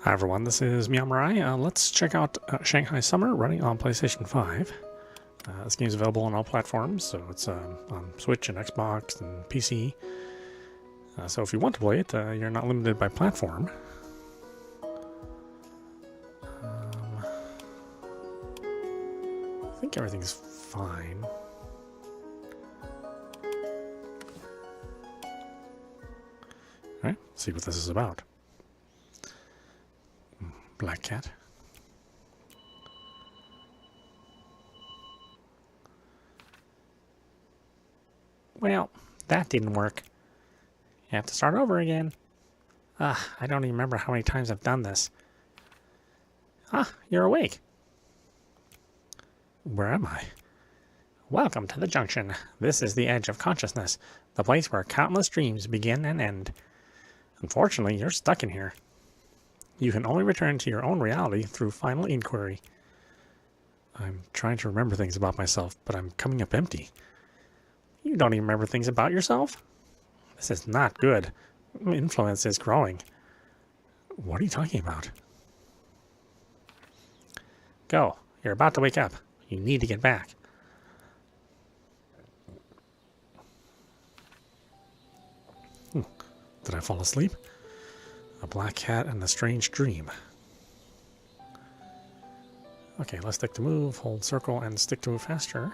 Hi everyone, this is Meowmurai. Let's check out Shanghai Summer running on PlayStation 5. This game is available on all platforms, so it's on Switch and Xbox and PC. So if you want to play it, you're not limited by platform. I think everything's fine. Alright, see what this is about. Black cat. Well, that didn't work. You have to start over again. I don't even remember how many times I've done this. You're awake. Where am I? Welcome to the junction. This is the edge of consciousness, the place where countless dreams begin and end. Unfortunately, you're stuck in here. You can only return to your own reality through final inquiry. I'm trying to remember things about myself, but I'm coming up empty. You don't even remember things about yourself? This is not good. Influence is growing. What are you talking about? Go. You're about to wake up. You need to get back. Did I fall asleep? A black cat and a strange dream. Okay, let's stick to move, hold circle, and stick to move faster.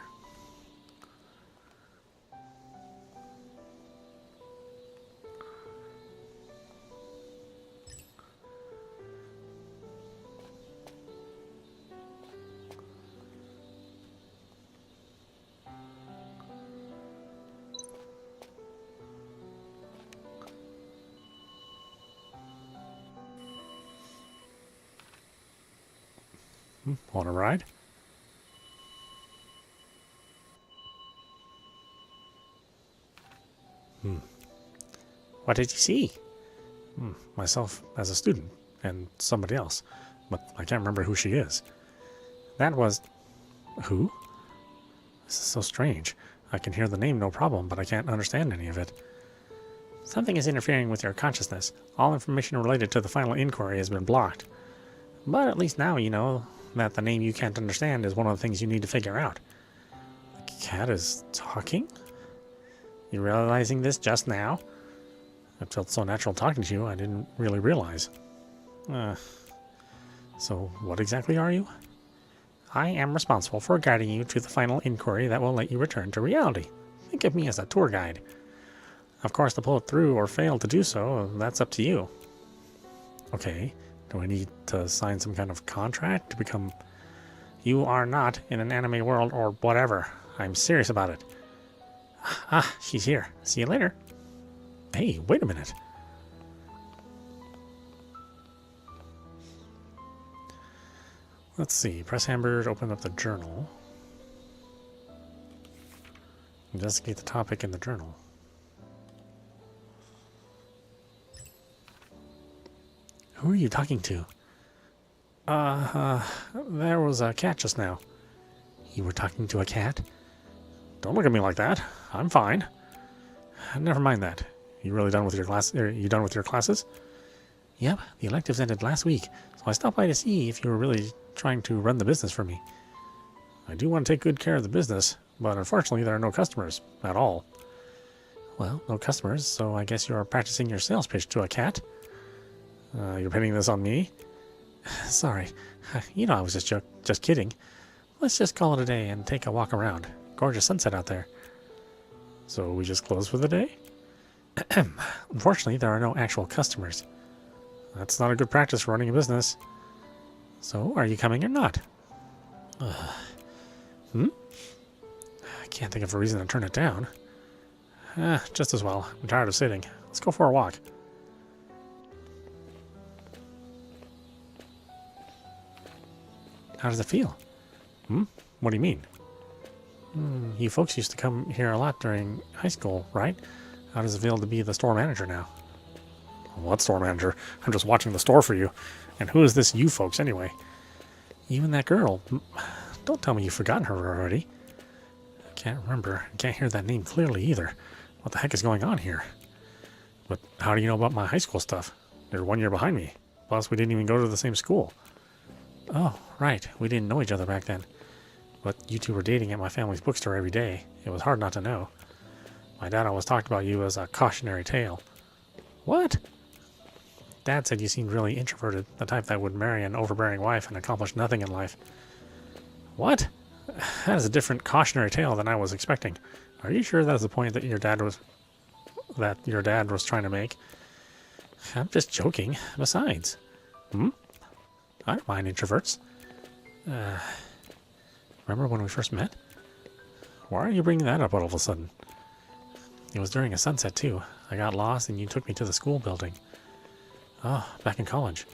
Want to ride? What did you see? Myself as a student, and somebody else, but I can't remember who she is. That was... Who? This is so strange. I can hear the name no problem, but I can't understand any of it. Something is interfering with your consciousness. All information related to the final inquiry has been blocked. But at least now you know that the name you can't understand is one of the things you need to figure out. The cat is talking? You realizing this just now? It felt so natural talking to you, I didn't really realize. So what exactly are you? I am responsible for guiding you to the final inquiry that will let you return to reality. Think of me as a tour guide. Of course, to pull it through or fail to do so, that's up to you. Okay. Do I need to sign some kind of contract to become... You are not in an anime world or whatever. I'm serious about it. She's here. See you later. Hey, wait a minute. Let's see. Press hamburger to open up the journal. Investigate the topic in the journal. Who are you talking to? There was a cat just now. You were talking to a cat? Don't look at me like that. I'm fine. Never mind that. You really done with your class? Are you done with your classes? Yep, the electives ended last week, so I stopped by to see if you were really trying to run the business for me. I do want to take good care of the business, but unfortunately there are no customers at all. Well, no customers, so I guess you are practicing your sales pitch to a cat? You're pinning this on me? Sorry. You know I was just kidding. Let's just call it a day and take a walk around. Gorgeous sunset out there. So we just close for the day? Unfortunately, there are no actual customers. That's not a good practice for running a business. So, are you coming or not? I can't think of a reason to turn it down. Just as well. I'm tired of sitting. Let's go for a walk. How does it feel? What do you mean? You folks used to come here a lot during high school, right? How does it feel to be the store manager now? What store manager? I'm just watching the store for you. And who is this you folks anyway? You and that girl. Don't tell me you've forgotten her already. I can't remember. I can't hear that name clearly either. What the heck is going on here? But how do you know about my high school stuff? You're 1 year behind me. Plus, we didn't even go to the same school. Oh, right. We didn't know each other back then. But you two were dating at my family's bookstore every day. It was hard not to know. My dad always talked about you as a cautionary tale. What? Dad said you seemed really introverted, the type that would marry an overbearing wife and accomplish nothing in life. What? That is a different cautionary tale than I was expecting. Are you sure that is the point that your dad was trying to make? I'm just joking. Besides, I don't mind introverts. Remember when we first met? Why are you bringing that up all of a sudden? It was during a sunset too. I got lost and you took me to the school building. Oh, back in college.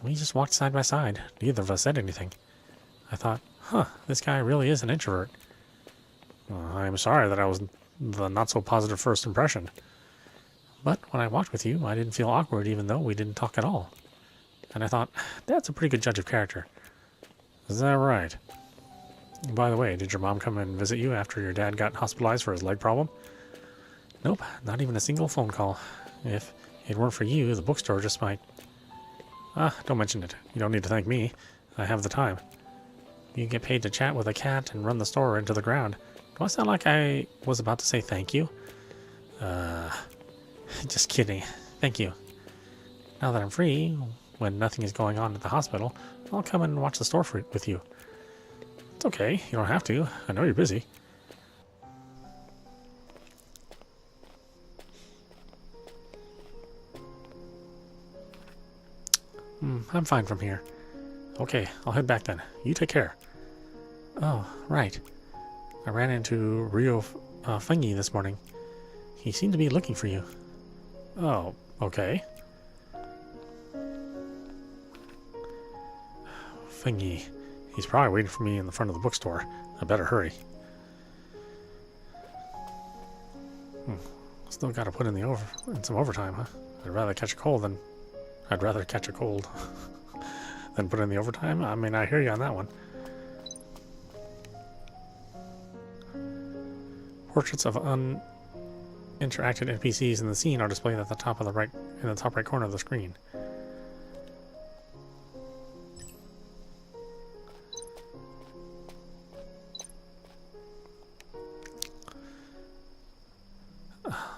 We just walked side by side. Neither of us said anything. I thought, this guy really is an introvert. I'm sorry that I was the not-so-positive first impression. But when I walked with you, I didn't feel awkward even though we didn't talk at all. And I thought, that's a pretty good judge of character. Is that right? By the way, did your mom come and visit you after your dad got hospitalized for his leg problem? Nope, not even a single phone call. If it weren't for you, the bookstore just might... don't mention it. You don't need to thank me. I have the time. You get paid to chat with a cat and run the store into the ground. Do I sound like I was about to say thank you? Just kidding. Thank you. Now that I'm free, when nothing is going on at the hospital, I'll come and watch the store with you. It's okay. You don't have to. I know you're busy. I'm fine from here. Okay, I'll head back then. You take care. Oh, right. I ran into Rio Fungi this morning. He seemed to be looking for you. Oh, okay. Fungi. He's probably waiting for me in the front of the bookstore. I better hurry. Still gotta put in some overtime, huh? I'd rather catch a cold than put in the overtime. I mean, I hear you on that one. Portraits of uninteracted NPCs in the scene are displayed at the top right corner of the screen.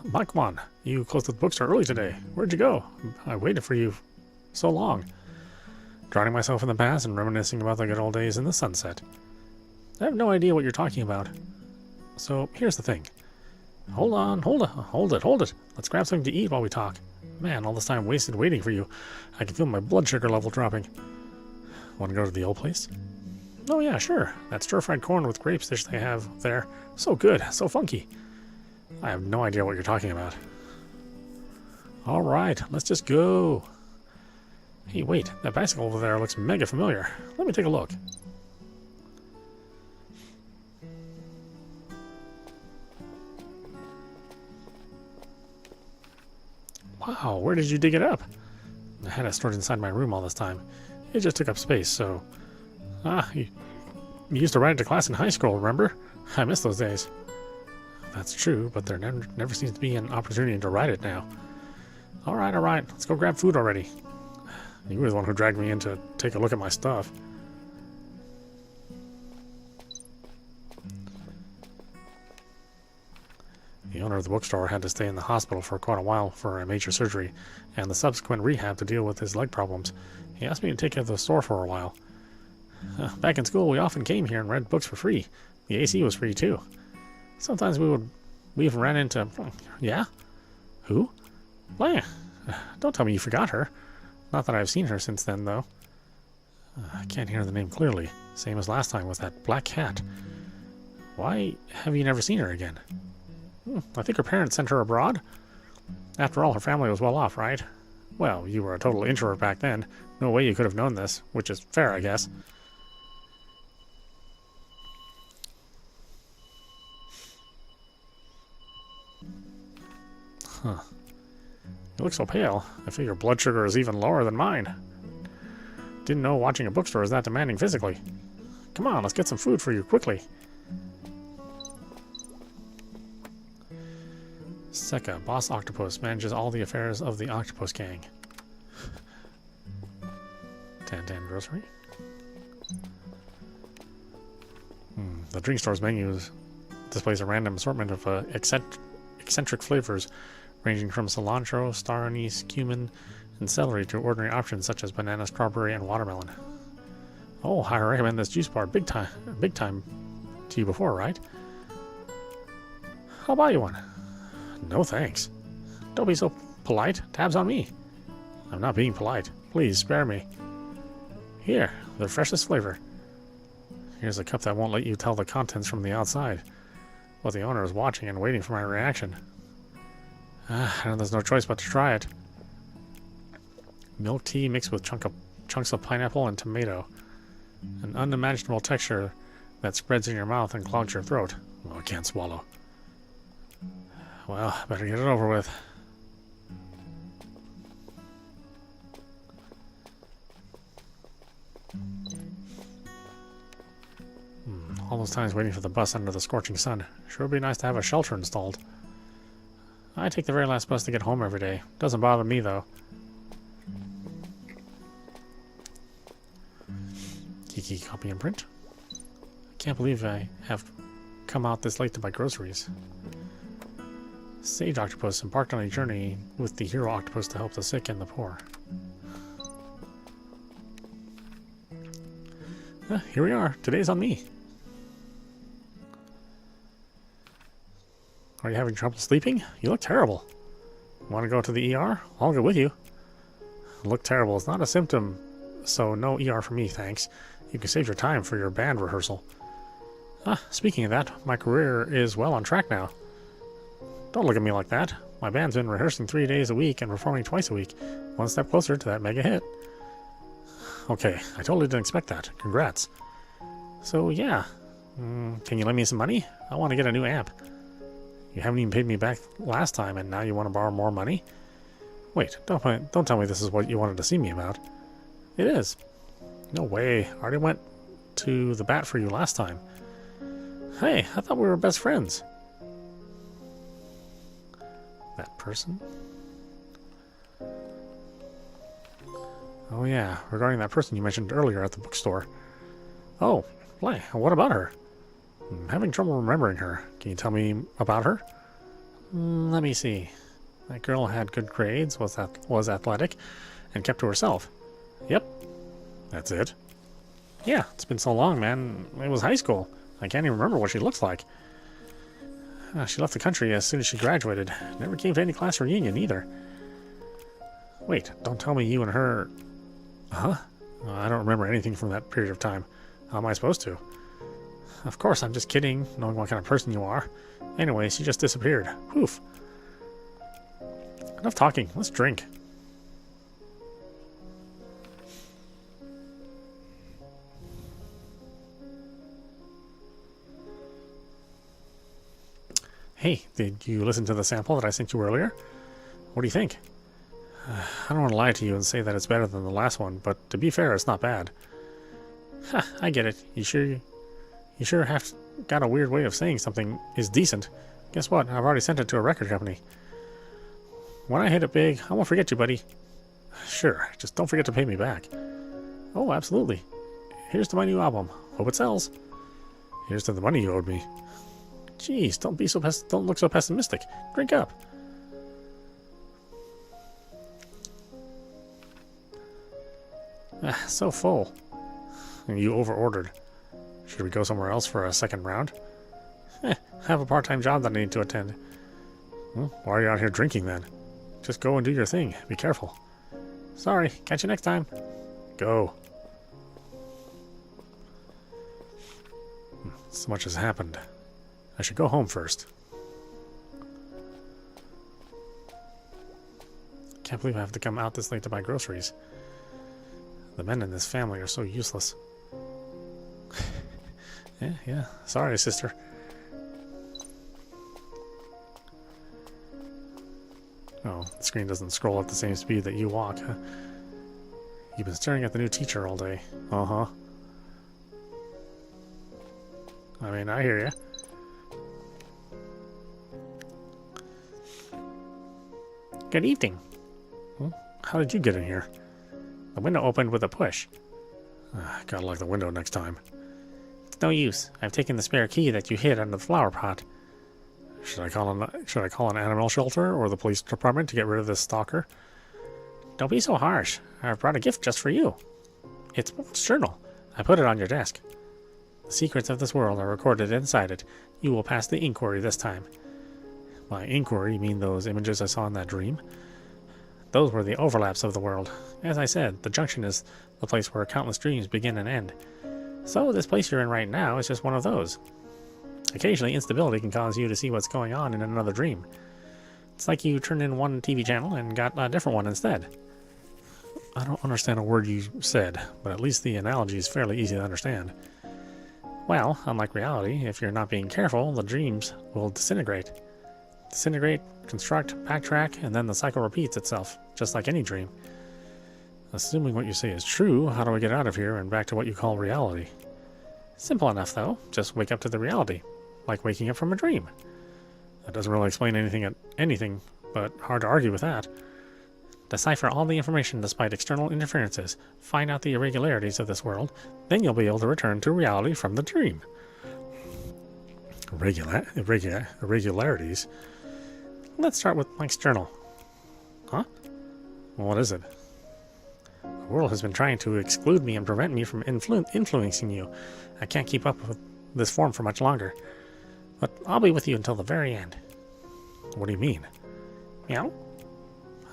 Baichuan, you closed the bookstore early today. Where'd you go? I waited for you so long. Drowning myself in the past and reminiscing about the good old days in the sunset. I have no idea what you're talking about. So, here's the thing. Hold it. Let's grab something to eat while we talk. Man, all this time wasted waiting for you. I can feel my blood sugar level dropping. Want to go to the old place? Oh yeah, sure. That stir-fried corn with grapes dish they have there. So good, so funky. I have no idea what you're talking about. Alright, let's just go. Hey, wait, that bicycle over there looks mega familiar. Let me take a look. Wow, where did you dig it up? I had it stored inside my room all this time. It just took up space, so... you used to ride it to class in high school, remember? I miss those days. That's true, but there never seems to be an opportunity to ride it now. Alright, let's go grab food already. You were the one who dragged me in to take a look at my stuff. The owner of the bookstore had to stay in the hospital for quite a while for a major surgery and the subsequent rehab to deal with his leg problems. He asked me to take care of the store for a while. Back in school, we often came here and read books for free. The AC was free too. Sometimes we even ran into... Yeah? Who? Leia. Don't tell me you forgot her. Not that I've seen her since then, though. I can't hear the name clearly. Same as last time with that black cat. Why have you never seen her again? I think her parents sent her abroad. After all, her family was well off, right? Well, you were a total introvert back then. No way you could have known this, which is fair, I guess. Huh. You look so pale. I feel your blood sugar is even lower than mine. Didn't know watching a bookstore is that demanding physically. Come on, let's get some food for you quickly. Sekka, boss octopus, manages all the affairs of the octopus gang. 10 grocery. The drink store's menu displays a random assortment of eccentric flavors, ranging from cilantro, star anise, cumin, and celery to ordinary options such as banana, strawberry, and watermelon. Oh, I recommend this juice bar big time to you before, right? I'll buy you one. No thanks. Don't be so polite. Tabs on me. I'm not being polite. Please spare me. Here, the freshest flavor. Here's a cup that won't let you tell the contents from the outside. But the owner is watching and waiting for my reaction. And there's no choice but to try it. Milk tea mixed with chunks of pineapple and tomato. An unimaginable texture that spreads in your mouth and clogs your throat. Oh, I can't swallow. Well, better get it over with. All those times waiting for the bus under the scorching sun. Sure would be nice to have a shelter installed. I take the very last bus to get home every day. Doesn't bother me, though. Kiki copy and print. Can't believe I have come out this late to buy groceries. Sage Octopus embarked on a journey with the hero octopus to help the sick and the poor. Here we are. Today's on me. Are you having trouble sleeping? You look terrible. Want to go to the ER? I'll go with you. Look terrible is not a symptom, so no ER for me, thanks. You can save your time for your band rehearsal. Speaking of that, my career is well on track now. Don't look at me like that. My band's been rehearsing 3 days a week and performing twice a week. One step closer to that mega hit. Okay, I totally didn't expect that. Congrats. So, yeah. Can you lend me some money? I want to get a new amp. You haven't even paid me back last time, and now you want to borrow more money? Wait, don't tell me this is what you wanted to see me about. It is. No way. I already went to the bat for you last time. Hey, I thought we were best friends. That person? Oh yeah, regarding that person you mentioned earlier at the bookstore. Oh, play. What about her? I'm having trouble remembering her. Can you tell me about her? Let me see. That girl had good grades, was athletic, and kept to herself. Yep. That's it. Yeah, it's been so long, man. It was high school. I can't even remember what she looks like. She left the country as soon as she graduated. Never came to any class reunion either. Wait, don't tell me you and her... Huh? I don't remember anything from that period of time. How am I supposed to? Of course, I'm just kidding, knowing what kind of person you are. Anyway, she just disappeared. Poof. Enough talking. Let's drink. Hey, did you listen to the sample that I sent you earlier? What do you think? I don't want to lie to you and say that it's better than the last one, but to be fair, it's not bad. I get it. You sure have got a weird way of saying something is decent. Guess what? I've already sent it to a record company. When I hit it big, I won't forget you, buddy. Sure, just don't forget to pay me back. Oh, absolutely. Here's to my new album. Hope it sells. Here's to the money you owed me. Jeez, don't look so pessimistic. Drink up. So full. You over-ordered. Should we go somewhere else for a second round? I have a part-time job that I need to attend. Why are you out here drinking then? Just go and do your thing. Be careful. Sorry, catch you next time. Go. So much has happened. I should go home first. Can't believe I have to come out this late to buy groceries. The men in this family are so useless. Yeah. Sorry, sister. Oh, the screen doesn't scroll at the same speed that you walk. Huh? You've been staring at the new teacher all day. Uh-huh. I mean, I hear ya. Good evening. How did you get in here? The window opened with a push. Gotta lock the window next time. It's no use. I've taken the spare key that you hid under the flower pot. Should I call an animal shelter or the police department to get rid of this stalker? Don't be so harsh. I've brought a gift just for you. It's Walt's journal. I put it on your desk. The secrets of this world are recorded inside it. You will pass the inquiry this time. By inquiry, you mean those images I saw in that dream? Those were the overlaps of the world. As I said, the junction is the place where countless dreams begin and end. So this place you're in right now is just one of those. Occasionally, instability can cause you to see what's going on in another dream. It's like you turned in one TV channel and got a different one instead. I don't understand a word you said, but at least the analogy is fairly easy to understand. Well, unlike reality, if you're not being careful, the dreams will disintegrate. Disintegrate, construct, backtrack, and then the cycle repeats itself, just like any dream. Assuming what you say is true, how do I get out of here and back to what you call reality? Simple enough, though. Just wake up to the reality, like waking up from a dream. That doesn't really explain anything, but hard to argue with that. Decipher all the information despite external interferences, find out the irregularities of this world, then you'll be able to return to reality from the dream. Irregularities? Let's start with Mike's journal. Huh? Well, what is it? The world has been trying to exclude me and prevent me from influencing you. I can't keep up with this form for much longer. But I'll be with you until the very end. What do you mean? Meow?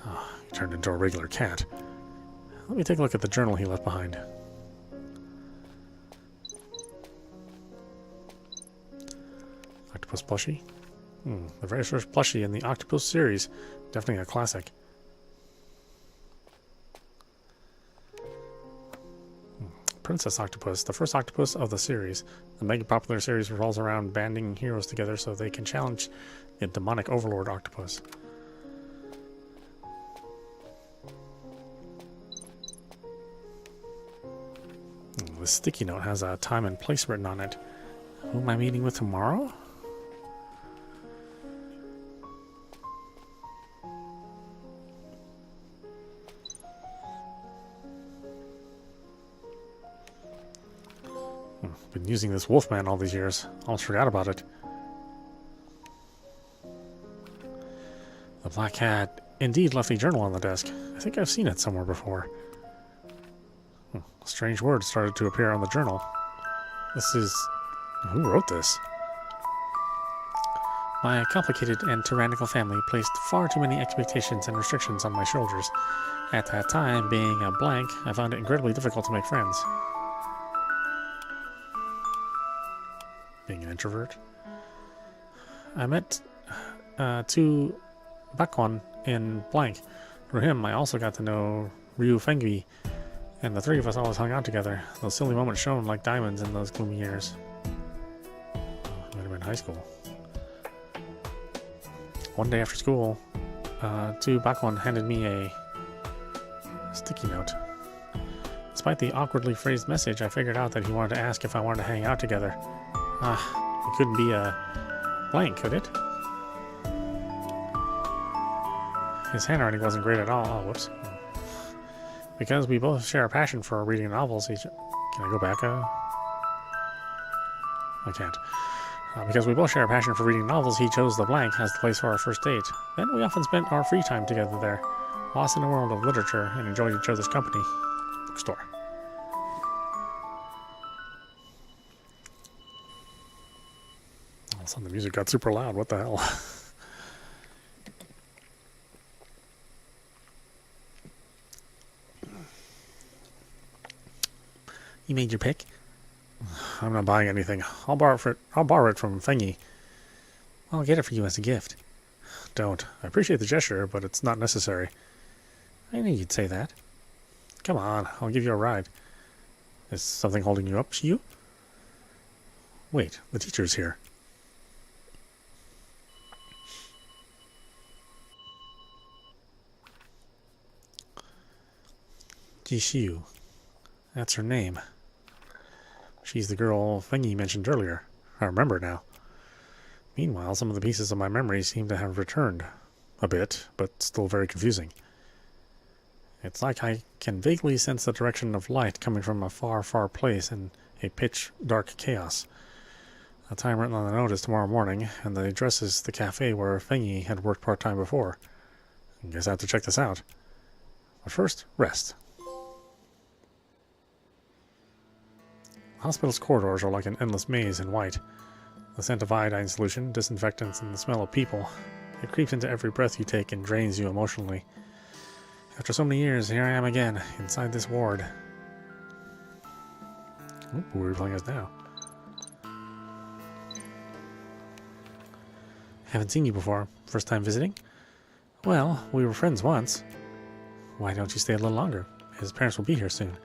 Oh, he turned into a regular cat. Let me take a look at the journal he left behind. Octopus plushie? The very first plushie in the Octopus series. Definitely a classic. Princess Octopus, the first octopus of the series. The mega popular series revolves around banding heroes together so they can challenge the demonic overlord octopus. The sticky note has a time and place written on it. Who am I meeting with tomorrow? Been using this Wolfman all these years. Almost forgot about it. The Black Cat indeed left a journal on the desk. I think I've seen it somewhere before. Strange words started to appear on the journal. This is... Who wrote this? My complicated and tyrannical family placed far too many expectations and restrictions on my shoulders. At that time, being a blank, I found it incredibly difficult to make friends. Being an introvert. I met two Baichuan in blank. Through him, I also got to know Ryu Fengui, and the three of us always hung out together. Those silly moments shone like diamonds in those gloomy years. Might have been high school. One day after school, two Baichuan handed me a sticky note. Despite the awkwardly phrased message, I figured out that he wanted to ask if I wanted to hang out together. It couldn't be a blank, could it? His handwriting wasn't great at all. Oh, whoops. Because we both share a passion for reading novels, can I go back? I can't. Because we both share a passion for reading novels, he chose the blank as the place for our first date. Then we often spent our free time together there, lost in a world of literature and enjoyed each other's company. Bookstore. All of a sudden the music got super loud. What the hell? You made your pick? I'm not buying anything. I'll borrow it from Fengi. I'll get it for you as a gift. Don't. I appreciate the gesture, but it's not necessary. I knew you'd say that. Come on, I'll give you a ride. Is something holding you up, Shiyu? Wait, the teacher's here. Jishiyu. That's her name. She's the girl Fengi mentioned earlier. I remember now. Meanwhile, some of the pieces of my memory seem to have returned. A bit, but still very confusing. It's like I can vaguely sense the direction of light coming from a far, far place in a pitch-dark chaos. The time written on the note is tomorrow morning, and the address is the cafe where Fengi had worked part-time before. I guess I have to check this out. But first, rest. The hospital's corridors are like an endless maze in white. The scent of iodine solution, disinfectants, and the smell of people. It creeps into every breath you take and drains you emotionally. After so many years, here I am again, inside this ward. Ooh, who are we playing as now? Haven't seen you before. First time visiting? Well, we were friends once. Why don't you stay a little longer? His parents will be here soon.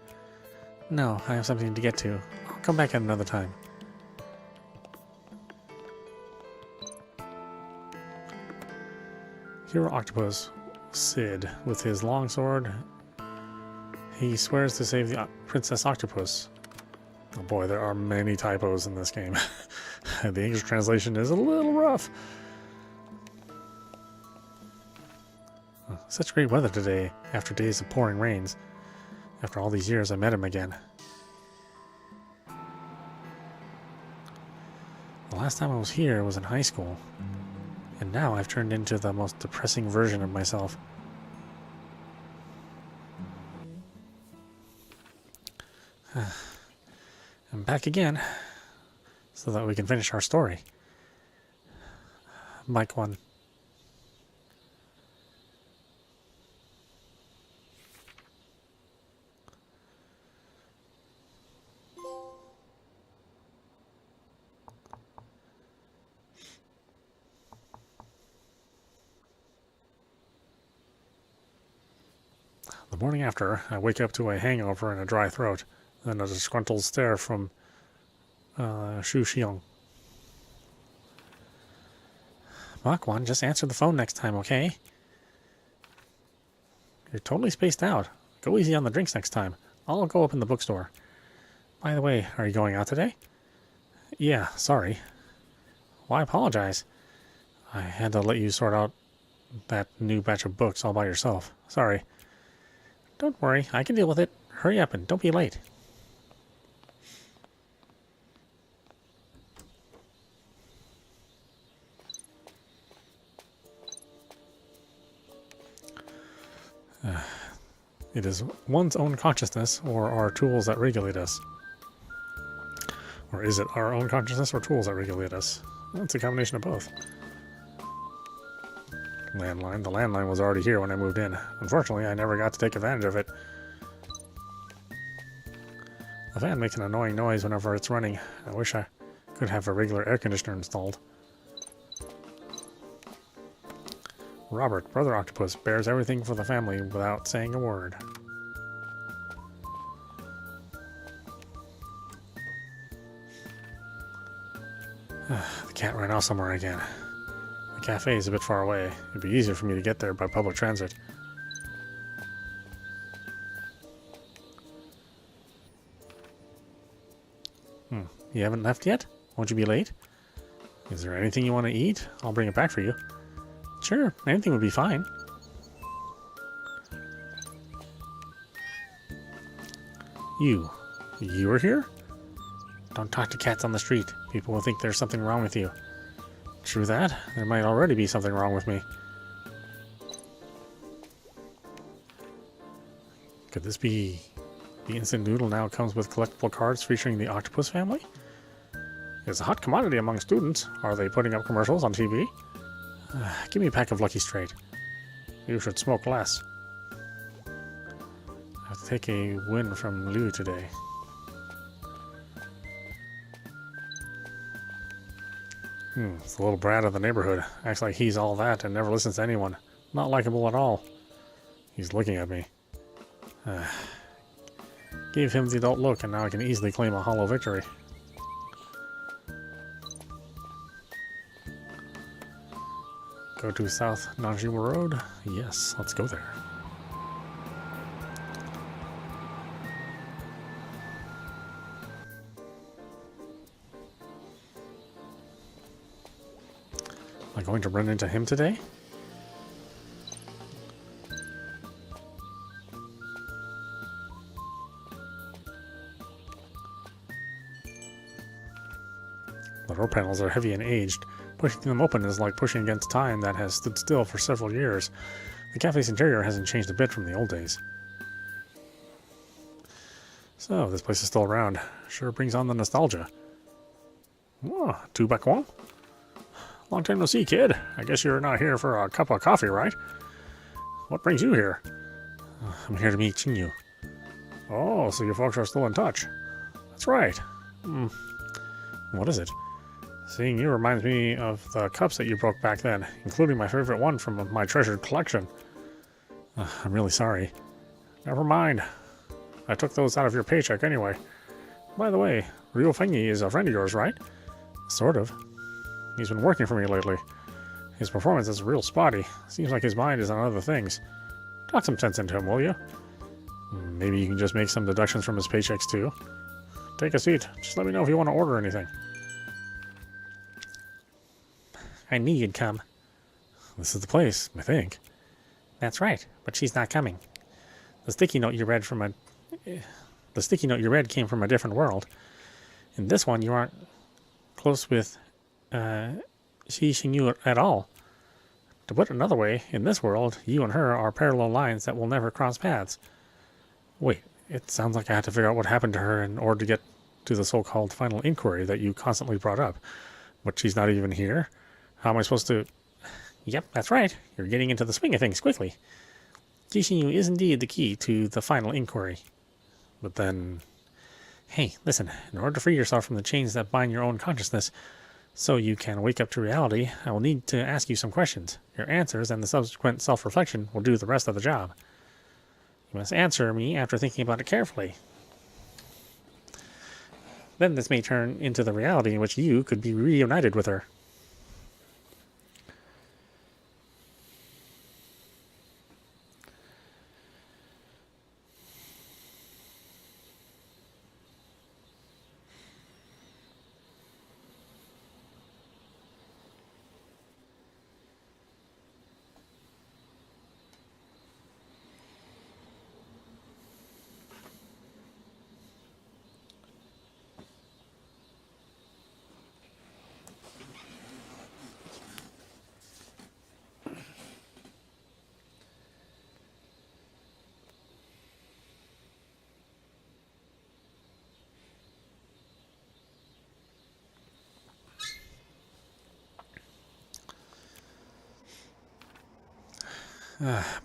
No, I have something to get to. I'll come back at another time. Hero Octopus, Sid, with his longsword. He swears to save the Princess Octopus. Oh boy, there are many typos in this game. The English translation is a little rough. Such great weather today, after days of pouring rains. After all these years, I met him again. The last time I was here was in high school. And now I've turned into the most depressing version of myself. I'm back again, so that we can finish our story. Baichuan. The morning after, I wake up to a hangover and a dry throat, then a disgruntled stare from Shu Xiong. Baichuan, just answer the phone next time, okay? You're totally spaced out. Go easy on the drinks next time. I'll go up in the bookstore. By the way, are you going out today? Yeah, sorry. Why apologize? I had to let you sort out that new batch of books all by yourself. Sorry. Don't worry, I can deal with it. Hurry up and don't be late. It is one's own consciousness or our tools that regulate us. Or is it our own consciousness or tools that regulate us? Well, it's a combination of both. Landline. The landline was already here when I moved in. Unfortunately, I never got to take advantage of it. The fan makes an annoying noise whenever it's running. I wish I could have a regular air conditioner installed. Robert, Brother Octopus, bears everything for the family without saying a word. The cat ran off somewhere again. The cafe is a bit far away. It'd be easier for me to get there by public transit. You haven't left yet? Won't you be late? Is there anything you want to eat? I'll bring it back for you. Sure, anything would be fine. You are here? Don't talk to cats on the street. People will think there's something wrong with you. True that. There might already be something wrong with me. Could this be... The instant noodle now comes with collectible cards featuring the octopus family? It's a hot commodity among students. Are they putting up commercials on TV? Give me a pack of Lucky Straight. You should smoke less. I have to take a win from Liu today. It's the little brat of the neighborhood. Acts like he's all that and never listens to anyone. Not likable at all. He's looking at me. Gave him the adult look and now I can easily claim a hollow victory. Go to South Nanjima Road? Yes, let's go there. Am I going to run into him today? panels are heavy and aged. Pushing them open is like pushing against time that has stood still for several years. The cafe's interior hasn't changed a bit from the old days. So, this place is still around. Sure brings on the nostalgia. Oh, tu Baichuan? Long time no see, kid. I guess you're not here for a cup of coffee, right? What brings you here? I'm here to meet Xingyu. Oh, so your folks are still in touch. That's right. What is it? Seeing you reminds me of the cups that you broke back then, including my favorite one from my treasured collection. I'm really sorry. Never mind. I took those out of your paycheck anyway. By the way, Ryo Fengi is a friend of yours, right? Sort of. He's been working for me lately. His performance is real spotty. Seems like his mind is on other things. Talk some sense into him, will you? Maybe you can just make some deductions from his paychecks too. Take a seat. Just let me know if you want to order anything. I knew you'd come. This is the place, I think. That's right, but she's not coming. The sticky note you read came from a different world. In this one, you aren't close with Xingyu at all. To put it another way, in this world, you and her are parallel lines that will never cross paths. Wait, it sounds like I had to figure out what happened to her in order to get to the so-called final inquiry that you constantly brought up. But she's not even here? How am I supposed to... Yep, that's right. You're getting into the swing of things quickly. Xingyu is indeed the key to the final inquiry. But then... Hey, listen, in order to free yourself from the chains that bind your own consciousness, so you can wake up to reality, I will need to ask you some questions. Your answers and the subsequent self-reflection will do the rest of the job. You must answer me after thinking about it carefully. Then this may turn into the reality in which you could be reunited with her.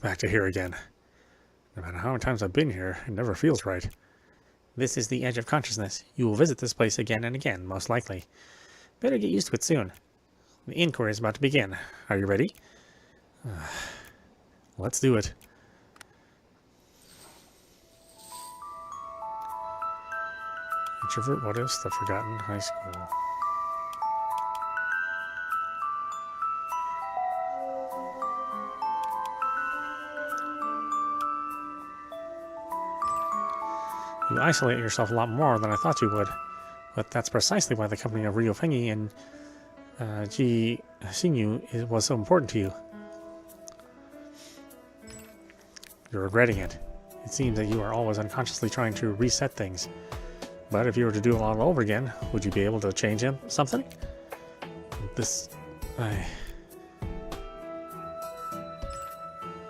Back to here again. No matter how many times I've been here, it never feels right. This is the edge of consciousness. You will visit this place again and again, most likely. Better get used to it soon. The inquiry is about to begin. Are you ready? Let's do it. Introvert What Ifs, The Forgotten High School. You isolate yourself a lot more than I thought you would, but that's precisely why the company of Ryo Fengi and Xingyu was so important to you. You're regretting it. It seems that you are always unconsciously trying to reset things. But if you were to do it all over again, would you be able to change something?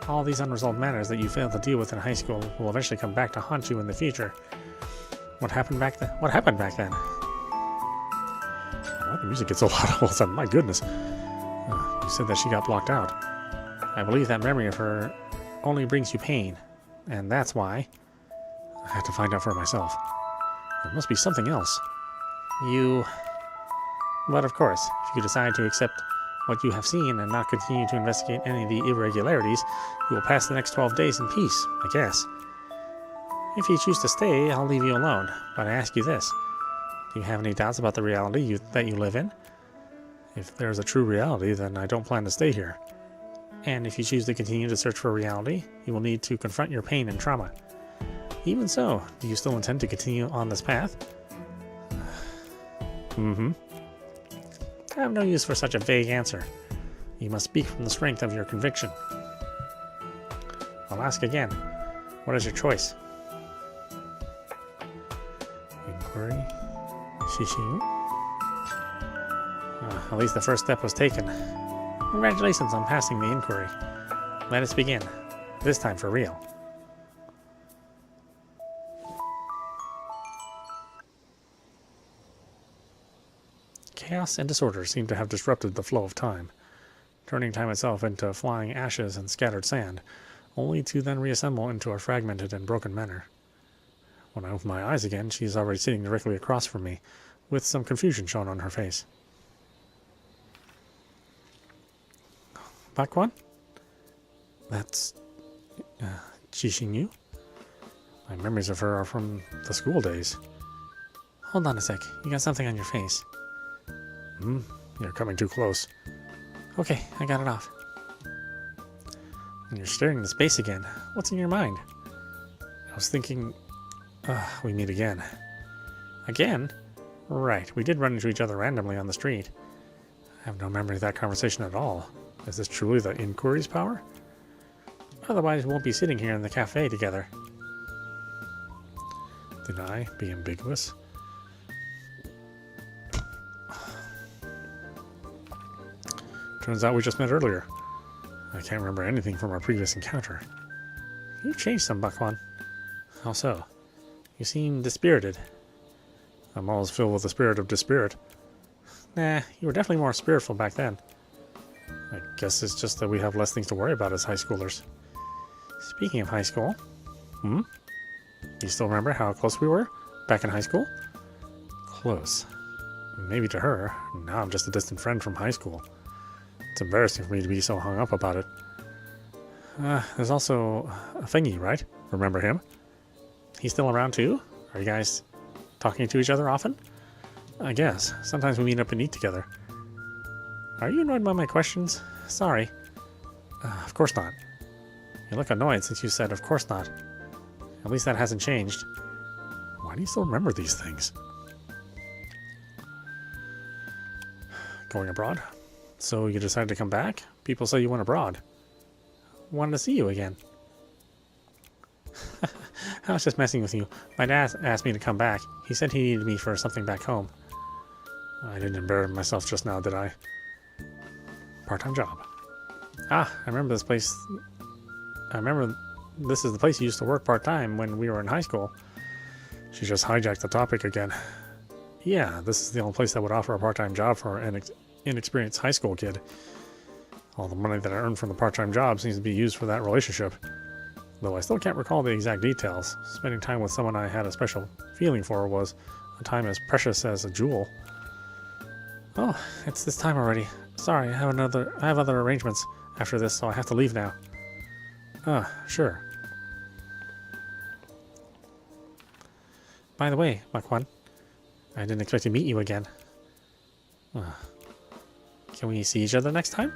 All these unresolved matters that you failed to deal with in high school will eventually come back to haunt you in the future. What happened back then? What happened back then? Why the music gets so loud all of a sudden? My goodness. You said that she got blocked out. I believe that memory of her only brings you pain, and that's why I had to find out for myself. There must be something else. But of course, if you decide to accept what you have seen and not continue to investigate any of the irregularities, you will pass the next 12 days in peace, I guess. If you choose to stay, I'll leave you alone, but I ask you this. Do you have any doubts about the reality that you live in? If there's a true reality, then I don't plan to stay here. And if you choose to continue to search for reality, you will need to confront your pain and trauma. Even so, do you still intend to continue on this path? I have no use for such a vague answer. You must speak from the strength of your conviction. I'll ask again. What is your choice? Inquiry. Xingyu. At least the first step was taken. Congratulations on passing the inquiry. Let us begin. This time for real. Chaos and disorder seem to have disrupted the flow of time, turning time itself into flying ashes and scattered sand, only to then reassemble into a fragmented and broken manner. When I open my eyes again, she is already sitting directly across from me, with some confusion shown on her face. Baichuan? That's... Chishinyu? My memories of her are from the school days. Hold on a sec, you got something on your face. You're coming too close. Okay, I got it off. And you're staring into space again. What's in your mind? I was thinking... we meet again. Again? Right, we did run into each other randomly on the street. I have no memory of that conversation at all. Is this truly the inquiry's power? Otherwise, we won't be sitting here in the cafe together. Did I be ambiguous? Turns out we just met earlier. I can't remember anything from our previous encounter. You've changed some, Baichuan. How so? You seem dispirited. I'm always filled with the spirit of dispirit. Nah, you were definitely more spiritful back then. I guess it's just that we have less things to worry about as high schoolers. Speaking of high school... You still remember how close we were back in high school? Close. Maybe to her. Now I'm just a distant friend from high school. It's embarrassing for me to be so hung up about it. There's also a thingy, right? Remember him? He's still around too? Are you guys talking to each other often? I guess. Sometimes we meet up and eat together. Are you annoyed by my questions? Sorry. Of course not. You look annoyed since you said of course not. At least that hasn't changed. Why do you still remember these things? Going abroad? So you decided to come back? People say you went abroad. Wanted to see you again. I was just messing with you. My dad asked me to come back. He said he needed me for something back home. I didn't embarrass myself just now, did I? Part-time job. I remember this place. I remember this is the place you used to work part-time when we were in high school. She just hijacked the topic again. Yeah, this is the only place that would offer a part-time job for an inexperienced high school kid. All the money that I earned from the part-time job seems to be used for that relationship. Though I still can't recall the exact details. Spending time with someone I had a special feeling for was a time as precious as a jewel. Oh, it's this time already. Sorry, I have other arrangements after this, so I have to leave now. Sure. By the way, Baichuan, I didn't expect to meet you again. Can we see each other next time?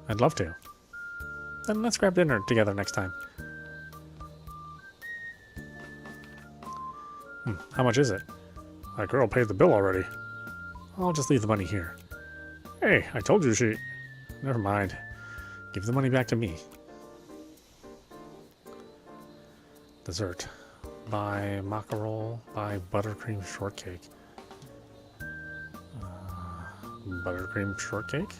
I'd love to. Then let's grab dinner together next time. How much is it? That girl paid the bill already. I'll just leave the money here. Hey, I told you she... Never mind. Give the money back to me. Dessert. Buy macaroon. Buy buttercream shortcake. Buttercream shortcake?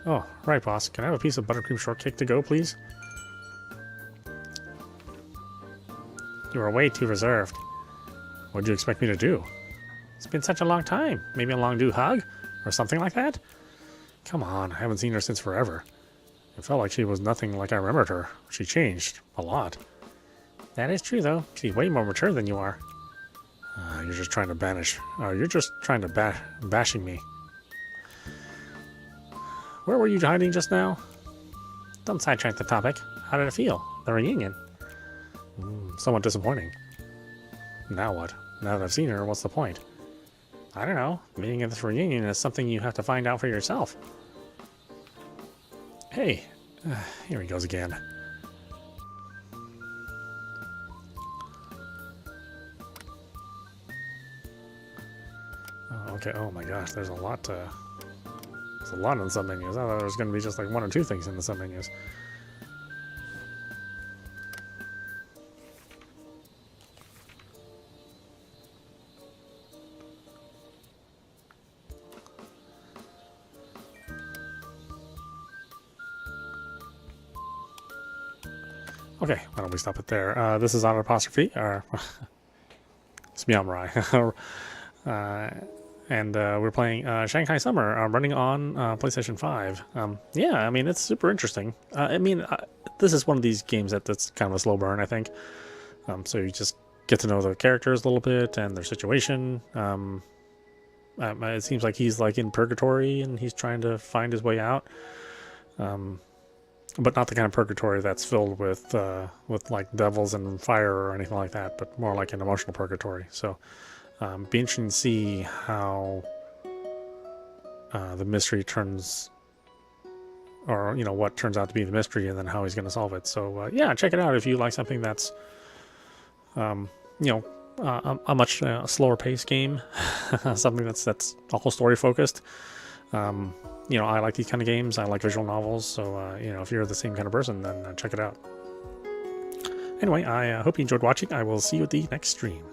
Oh, right, boss. Can I have a piece of buttercream shortcake to go, please? You are way too reserved. What do you expect me to do? It's been such a long time. Maybe a long-due hug? Or something like that? Come on, I haven't seen her since forever. It felt like she was nothing like I remembered her. She changed. A lot. That is true, though. She's way more mature than you are. You're just trying to banish... you're just trying to bashing me. Where were you hiding just now? Don't sidetrack the topic. How did it feel? The reunion? Somewhat disappointing. Now what? Now that I've seen her, what's the point? I don't know. Meeting at this reunion is something you have to find out for yourself. Hey, here he goes again. Oh, okay. Oh my gosh, there's a lot to... There's a lot in the sub-menus. I thought there was going to be just like one or two things in the sub-menus. Okay, why don't we stop it there? This is on apostrophe, or it's Meowmurai. And we're playing Shanghai Summer, running on PlayStation 5. Yeah, I mean, it's super interesting. This is one of these games that's kind of a slow burn, I think. So you just get to know the characters a little bit and their situation. It seems like he's like in purgatory and he's trying to find his way out. But not the kind of purgatory that's filled with like devils and fire or anything like that, but more like an emotional purgatory. So be interesting to see how the mystery turns, or what turns out to be the mystery, and then how he's going to solve it. So yeah, check it out if you like something that's a much slower paced game, something that's all story focused. I like these kind of games. I like visual novels, so if you're the same kind of person, then check it out. Anyway, I hope you enjoyed watching. I will see you at the next stream.